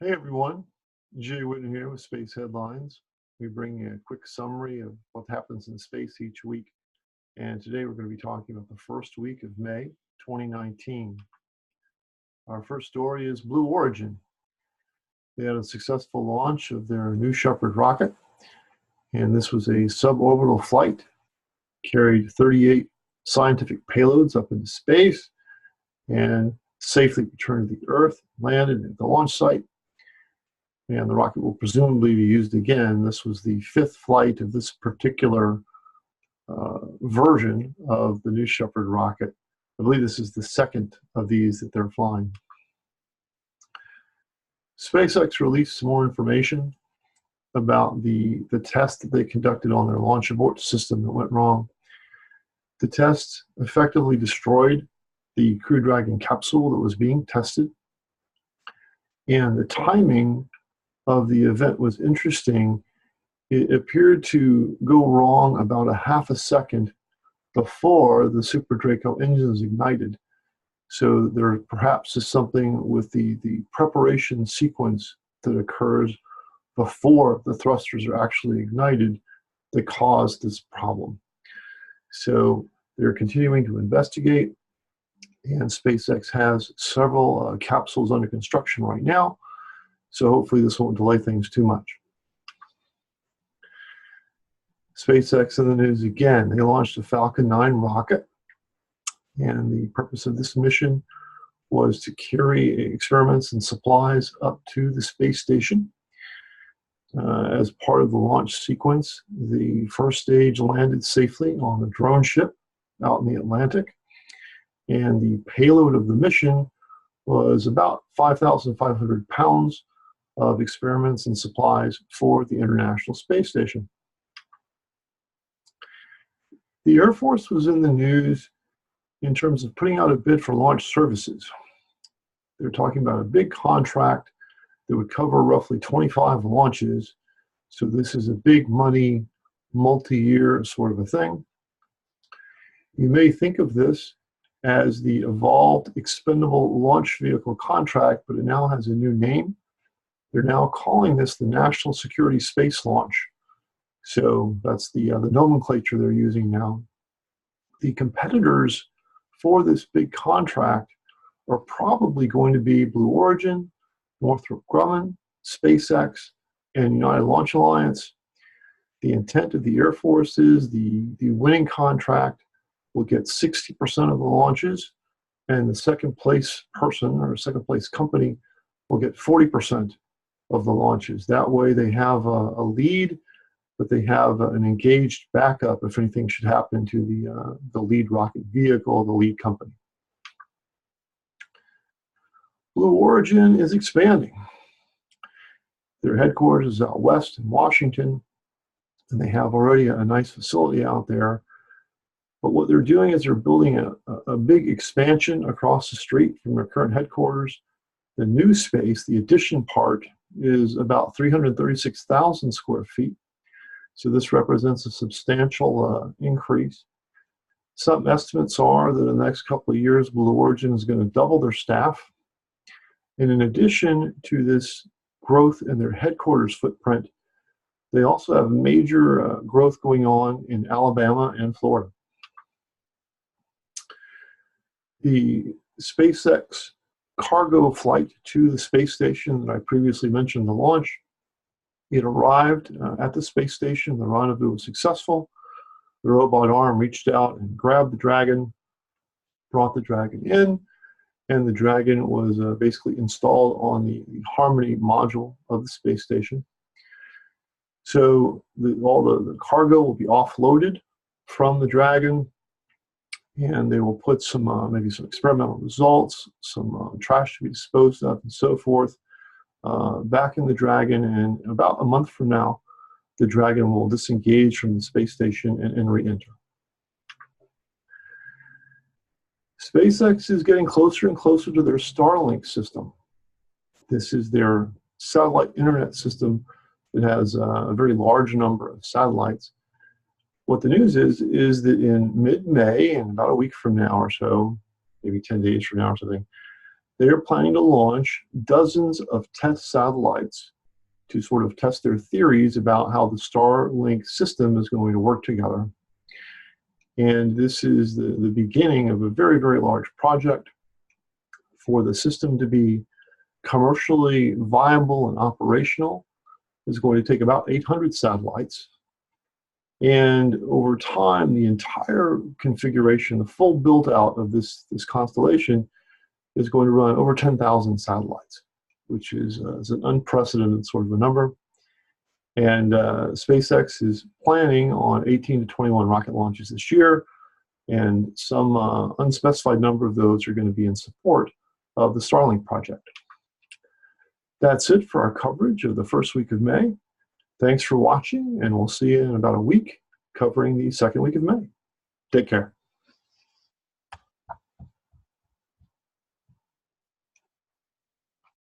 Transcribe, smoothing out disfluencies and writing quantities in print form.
Hey everyone, Jay Whitten here with Space Headlines. We bring you a quick summary of what happens in space each week. And today we're going to be talking about the first week of May 2019. Our first story is Blue Origin. They had a successful launch of their New Shepard rocket, and this was a suborbital flight, carried 38 scientific payloads up into space, and safely returned to the Earth, landed at the launch site. And the rocket will presumably be used again. This was the fifth flight of this particular version of the New Shepard rocket. I believe this is the second of these that they're flying. SpaceX released some more information about the test that they conducted on their launch abort system that went wrong. The test effectively destroyed the Crew Dragon capsule that was being tested, and the timing of the event was interesting. It appeared to go wrong about a half a second before the Super Draco engines ignited. So there perhaps is something with the preparation sequence that occurs before the thrusters are actually ignited that caused this problem. So they're continuing to investigate, and SpaceX has several capsules under construction right now. So hopefully this won't delay things too much. SpaceX in the news again. They launched a Falcon 9 rocket, and the purpose of this mission was to carry experiments and supplies up to the space station. As part of the launch sequence, the first stage landed safely on a drone ship out in the Atlantic, and the payload of the mission was about 5,500 pounds of experiments and supplies for the International Space Station. The Air Force was in the news in terms of putting out a bid for launch services. They're talking about a big contract that would cover roughly 25 launches. So this is a big money, multi-year sort of a thing. You may think of this as the Evolved Expendable Launch Vehicle contract, but it now has a new name. They're now calling this the National Security Space Launch. So that's the nomenclature they're using now. The competitors for this big contract are probably going to be Blue Origin, Northrop Grumman, SpaceX, and United Launch Alliance. The intent of the Air Force is the winning contract will get 60% of the launches, and the second place person or second place company will get 40% of the launches. That way they have a lead, but they have an engaged backup if anything should happen to the lead rocket vehicle, the lead company. Blue Origin is expanding. Their headquarters is out west in Washington, and they have already a nice facility out there. But what they're doing is they're building a big expansion across the street from their current headquarters. The new space, the addition part, is about 336,000 square feet. So this represents a substantial increase. Some estimates are that in the next couple of years, Blue Origin is going to double their staff. And in addition to this growth in their headquarters footprint, they also have major growth going on in Alabama and Florida. The SpaceX cargo flight to the space station that I previously mentioned, the launch, it arrived at the space station. The rendezvous was successful. The robot arm reached out and grabbed the Dragon, brought the Dragon in, and the Dragon was basically installed on the Harmony module of the space station. So all the cargo will be offloaded from the Dragon, and they will put some maybe some experimental results, some trash to be disposed of, and so forth, back in the Dragon. And about a month from now, the Dragon will disengage from the space station and re-enter. SpaceX is getting closer and closer to their Starlink system. This is their satellite internet system that has a very large number of satellites. What the news is that in mid-May, and about a week from now or so, maybe 10 days from now or something, they are planning to launch dozens of test satellites to sort of test their theories about how the Starlink system is going to work together. And this is the beginning of a very, very large project. For the system to be commercially viable and operational is going to take about 800 satellites. And over time, the entire configuration, the full build out of this constellation is going to run over 10,000 satellites, which is an unprecedented sort of a number. And SpaceX is planning on 18 to 21 rocket launches this year, and some unspecified number of those are going to be in support of the Starlink project. That's it for our coverage of the first week of May. Thanks for watching, and we'll see you in about a week covering the second week of May. Take care.